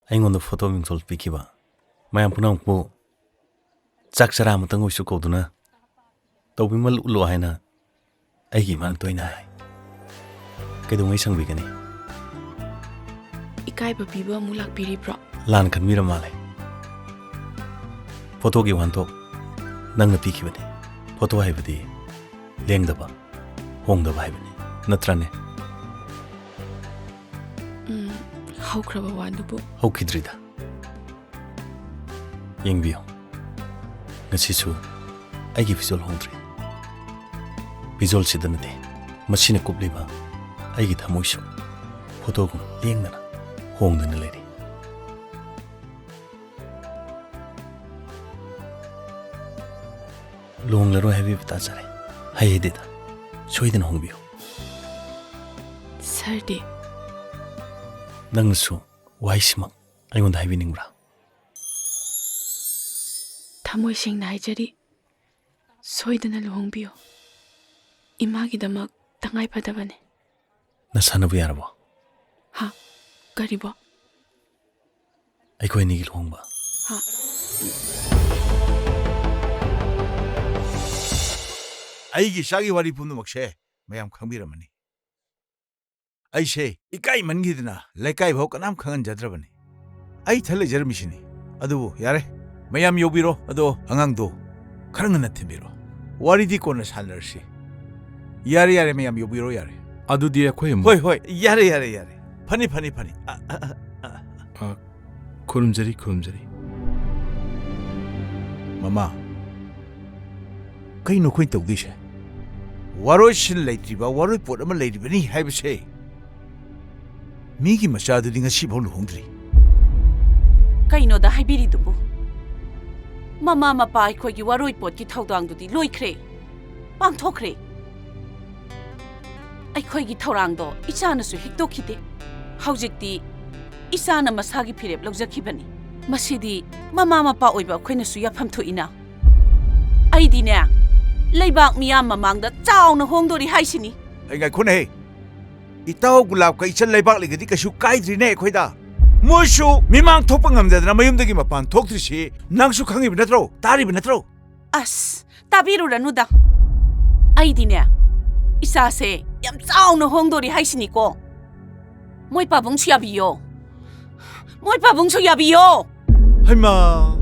ꯑꯩꯉꯣꯟꯗ ꯐꯣꯇꯣ ꯃꯤꯡꯊꯣꯜ ꯄꯤꯈꯤꯕ ꯃꯌꯥꯝ ꯄꯨꯝꯅꯃꯛꯄꯨ ꯆꯥꯛ ꯆꯔꯥ ꯑꯃꯇꯪ ꯑꯣꯏꯁꯨ ꯀꯧꯗꯨꯅ ꯇꯧꯕꯤꯃꯜ ꯎꯠꯂꯣ ꯍꯥꯏꯅ ꯑꯩꯒꯤ ꯏꯃꯥꯅ ꯇꯣꯏꯅ ꯍꯥꯏ ꯀꯩꯗꯧꯉꯩ ꯁꯪꯕꯤꯒꯅꯤ ꯏꯀꯥꯏꯕ ꯄꯤꯕ ꯑꯃꯨꯛ ꯂꯥꯛꯄꯤꯔꯤꯕ꯭ꯔꯣ ꯂꯥꯟ ꯈꯟꯕꯤꯔ ꯃꯥꯜꯂꯦ ꯐꯣꯇꯣꯒꯤ ꯋꯥꯍꯟꯊꯣꯛ ꯅꯪꯅ ꯄꯤꯈꯤꯕꯅꯤ ꯐꯣꯇꯣ ꯍꯥꯏꯕꯗꯤ ꯂꯦꯡꯗꯕ ꯍꯣꯡꯗꯕ ꯍꯥꯏꯕꯅꯤ ꯅꯠꯇ꯭ꯔꯅꯦ ꯍꯧꯈ꯭ꯔꯕ ꯋꯥꯗꯨꯕꯨ ꯍꯧꯈꯤꯗ꯭ꯔꯤꯗ ꯌꯦꯡꯕꯤꯌꯨ ꯉꯁꯤꯁꯨ ꯑꯩꯒꯤ ꯐꯤꯖꯣꯜ ꯍꯣꯡꯗ꯭ꯔꯤ ꯐꯤꯖꯣꯜꯁꯤꯗ ꯅꯠꯇꯦ ꯃꯁꯤꯅ ꯀꯨꯞꯂꯤꯕ ꯑꯩꯒꯤ ꯊꯃꯣꯏꯁꯨ ꯐꯣꯇꯣꯒꯨꯝ ꯂꯦꯡꯗꯅ ꯍꯣꯡꯗꯅ ꯂꯩꯔꯤ ꯂꯨꯍꯣꯡꯂꯔꯣꯏ ꯍꯥꯏꯕꯤꯕ ꯇꯥꯖꯔꯦ ꯍꯩꯗꯦꯗ ꯁꯣꯏꯗꯅ ꯍꯣꯡꯕꯤꯌꯨ ꯁꯔꯗꯤ ꯅꯪꯅꯁꯨ ꯋꯥꯍꯩꯁꯤꯃꯛ ꯑꯩꯉꯣꯟꯗ ꯍꯥꯏꯕꯤꯅꯤꯡꯕ꯭ꯔꯥ ꯊꯃꯣꯏ ꯁꯦꯡꯅ ꯍꯥꯏꯖꯔꯤ ꯁꯣꯏꯗꯅ ꯂꯨꯍꯣꯡꯕꯤꯌꯨ ꯏꯃꯥꯒꯤꯗꯃꯛ ꯇꯉꯥꯏ ꯐꯗꯕꯅꯤ ꯅꯁꯥꯟꯅꯕ ꯌꯥꯔꯕꯣ ꯍꯥ ꯀꯔꯤꯕꯣ ꯑꯩꯈꯣꯏ ꯑꯅꯤꯒꯤ ꯂꯨꯍꯣꯡꯕ ꯍꯥ ꯑꯩꯒꯤ ꯏꯆꯥꯒꯤ ꯋꯥꯔꯤ ꯄꯨꯝꯅꯃꯛꯁꯦ ꯃꯌꯥꯝ ꯈꯪꯕꯤꯔꯝꯃꯅꯤ ꯑꯩꯁꯦ ꯏꯀꯥꯏꯃꯟꯈꯤꯗꯅ ꯂꯩꯀꯥꯏꯐꯥꯎ ꯀꯅꯥꯝ ꯈꯪꯍꯟꯖꯗ꯭ꯔꯕꯅꯤ ꯑꯩ ꯏꯊꯟ ꯂꯩꯖꯔꯝꯃꯤꯁꯤꯅꯤ ꯑꯗꯨꯕꯨ ꯌꯥꯔꯦ ꯃꯌꯥꯝ ꯌꯧꯕꯤꯔꯣ ꯑꯗꯣ ꯑꯉꯥꯡꯗꯣ ꯈꯔ ꯉꯟꯅ ꯊꯤꯟꯕꯤꯔꯣ ꯋꯥꯔꯤꯗꯤ ꯀꯣꯟꯅ ꯁꯥꯟꯅꯔꯁꯤ ꯌꯥꯔꯦ ꯌꯥꯔꯦ ꯃꯌꯥꯝ ꯌꯧꯕꯤꯔꯣ ꯌꯥꯔꯦ ꯑꯗꯨꯗꯤ ꯑꯩꯈꯣꯏ ꯑꯃꯨꯛ ꯍꯣꯏ ꯍꯣꯏ ꯌꯥꯔꯦ ꯌꯥꯔꯦ ꯌꯥꯔꯦ ꯐꯅꯤ ꯐꯅꯤ ꯐꯅꯤ ꯈꯨꯔꯨꯝꯖꯔꯤ ꯈꯨꯔꯨꯝꯖꯔꯤ ꯃꯃꯥ ꯀꯩꯅꯣ ꯑꯩꯈꯣꯏ ꯇꯧꯗꯣꯏꯁꯦ ꯋꯥꯔꯣꯏꯁꯤꯟ ꯂꯩꯇ꯭ꯔꯤꯕ ꯋꯥꯔꯣꯏ ꯄꯣꯠ ꯑꯃ ꯂꯩꯔꯤꯕꯅꯤ ꯍꯥꯏꯕꯁꯦ ꯃꯤꯒꯤ ꯃꯆꯥꯗꯨꯗꯤ ꯉꯁꯤꯐꯥꯎ ꯂꯨꯍꯣꯡꯗ꯭ꯔꯤ ꯀꯩꯅꯣꯗ ꯍꯥꯏꯕꯤꯔꯤꯗꯨꯕꯨ ꯃꯃꯥ ꯃꯄꯥ ꯑꯩꯈꯣꯏꯒꯤ ꯋꯥꯔꯣꯏꯄꯣꯠꯀꯤ ꯊꯧꯗꯥꯡꯗꯨꯗꯤ ꯂꯣꯏꯈ꯭ꯔꯦ ꯄꯥꯡꯊꯣꯛꯈ꯭ꯔꯦ ꯑꯩꯈꯣꯏꯒꯤ ꯊꯧꯔꯥꯡꯗꯣ ꯏꯆꯥꯅꯁꯨ ꯍꯤꯛꯇꯣꯛꯈꯤꯗꯦ ꯍꯧꯖꯤꯛꯇꯤ ꯏꯆꯥꯅ ꯃꯁꯥꯒꯤ ꯐꯤꯔꯦꯞ ꯂꯧꯖꯈꯤꯕꯅꯤ ꯃꯁꯤꯗꯤ ꯃꯃꯥ ꯃꯄꯥ ꯑꯣꯏꯕ ꯑꯩꯈꯣꯏꯅꯁꯨ ꯌꯥꯐꯝ ꯊꯣꯛꯏꯅ ꯑꯩꯗꯤꯅꯦ ꯂꯩꯕꯥꯛ ꯃꯤꯌꯥꯝ ꯃꯃꯥꯡꯗ ꯆꯥꯎꯅ ꯍꯣꯡꯗꯣꯔꯤ ꯍꯥꯏꯁꯤꯅꯤ ꯑꯩ ꯉꯥꯏꯈꯣꯅꯦꯍꯦ ꯏꯇꯥꯎ ꯒꯨꯂꯥꯞꯀ ꯏꯆꯟ ꯂꯩꯕꯥꯛ ꯂꯩꯒꯗꯤ ꯀꯩꯁꯨ ꯀꯥꯏꯗ꯭ꯔꯤꯅꯦ ꯑꯩꯈꯣꯏꯗ ꯃꯣꯏꯁꯨ ꯃꯤꯃꯥꯡ ꯊꯣꯛꯄ ꯉꯝꯗꯗꯅ ꯃꯌꯨꯝꯗꯒꯤ ꯃꯄꯥꯟ ꯊꯣꯛꯇ꯭ꯔꯤꯁꯤ ꯅꯪꯁꯨ ꯈꯪꯉꯤꯕ ꯅꯠꯇ꯭ꯔꯣ ꯇꯥꯔꯤꯕ ꯅꯠꯇ꯭ꯔꯣ ꯑꯁ ꯇꯥꯕꯤꯔꯨꯔꯅꯨꯗ ꯑꯩꯗꯤꯅꯦ ꯏꯆꯥꯁꯦ ꯌꯥꯝ ꯆꯥꯎꯅ ꯍꯣꯡꯗꯣꯔꯤ ꯍꯥꯏꯁꯤꯅꯤꯀꯣ ꯃꯣꯏ ꯄꯥꯕꯨꯡꯁꯨ ꯌꯥꯕꯤꯌꯣ ꯃꯣꯏ ꯄꯥꯕꯨꯡꯁꯨ ꯌꯥꯕꯤꯌꯣ ꯍꯩꯃꯥ